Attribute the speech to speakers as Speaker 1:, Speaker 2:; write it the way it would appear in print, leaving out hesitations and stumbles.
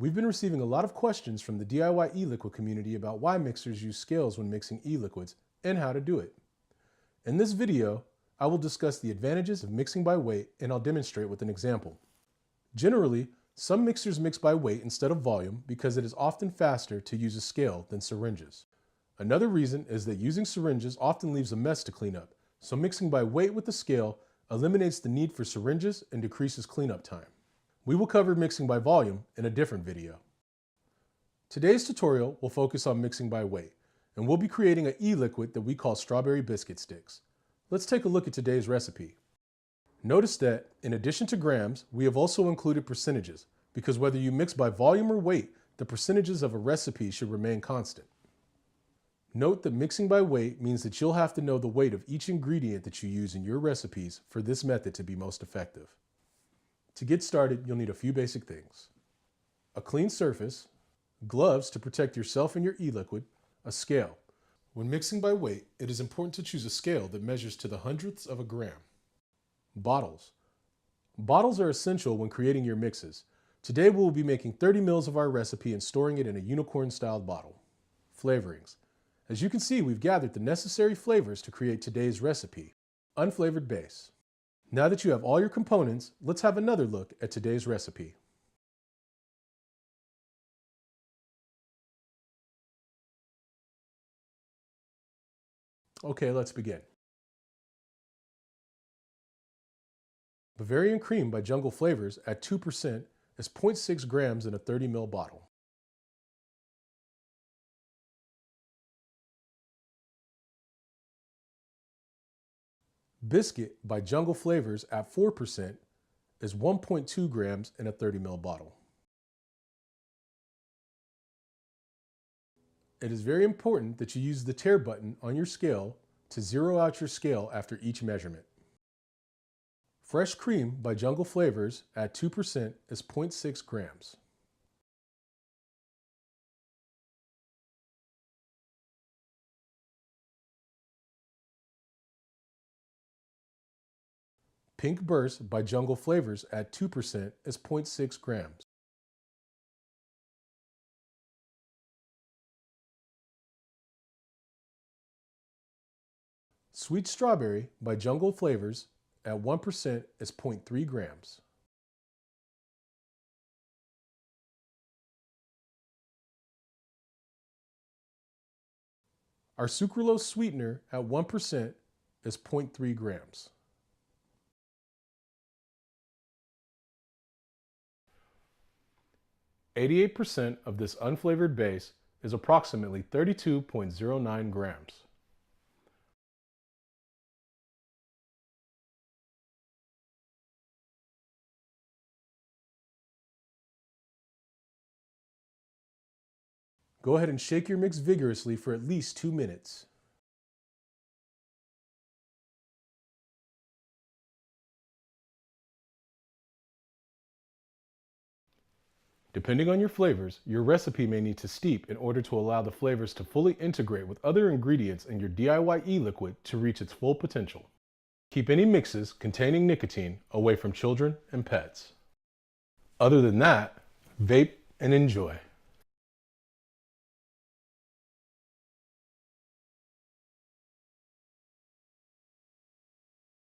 Speaker 1: We've been receiving a lot of questions from the DIY e-liquid community about why mixers use scales when mixing e-liquids and how to do it. In this video, I will discuss the advantages of mixing by weight, and I'll demonstrate with an example. Generally, some mixers mix by weight instead of volume because it is often faster to use a scale than syringes. Another reason is that using syringes often leaves a mess to clean up, so mixing by weight with the scale eliminates the need for syringes and decreases cleanup time. We will cover mixing by volume in a different video. Today's tutorial will focus on mixing by weight, and we'll be creating an e-liquid that we call strawberry biscuit sticks. Let's take a look at today's recipe. Notice that, in addition to grams, we have also included percentages, because whether you mix by volume or weight, the percentages of a recipe should remain constant. Note that mixing by weight means that you'll have to know the weight of each ingredient that you use in your recipes for this method to be most effective. To get started, you'll need a few basic things: a clean surface, gloves to protect yourself and your e-liquid, a scale. When mixing by weight, it is important to choose a scale that measures to the hundredths of a gram. Bottles. Bottles are essential when creating your mixes. Today we will be making 30 mils of our recipe and storing it in a unicorn-styled bottle. Flavorings. As you can see, we've gathered the necessary flavors to create today's recipe. Unflavored base. Now that you have all your components, let's have another look at today's recipe. Okay, let's begin. Bavarian cream by Jungle Flavors at 2% is 0.6 grams in a 30 ml bottle. Biscuit by Jungle Flavors at 4% is 1.2 grams in a 30 ml bottle. It is very important that you use the tare button on your scale to zero out your scale after each measurement. Fresh cream by Jungle Flavors at 2% is 0.6 grams. Pink Burst by Jungle Flavors at 2% is 0.6 grams. Sweet Strawberry by Jungle Flavors at 1% is 0.3 grams. Our sucralose sweetener at 1% is 0.3 grams. %of this unflavored base is approximately 32.09 grams. Go ahead and shake your mix vigorously for at least 2 minutes. Depending on your flavors, your recipe may need to steep in order to allow the flavors to fully integrate with other ingredients in your DIY e-liquid to reach its full potential. Keep any mixes containing nicotine away from children and pets. Other than that, vape and enjoy.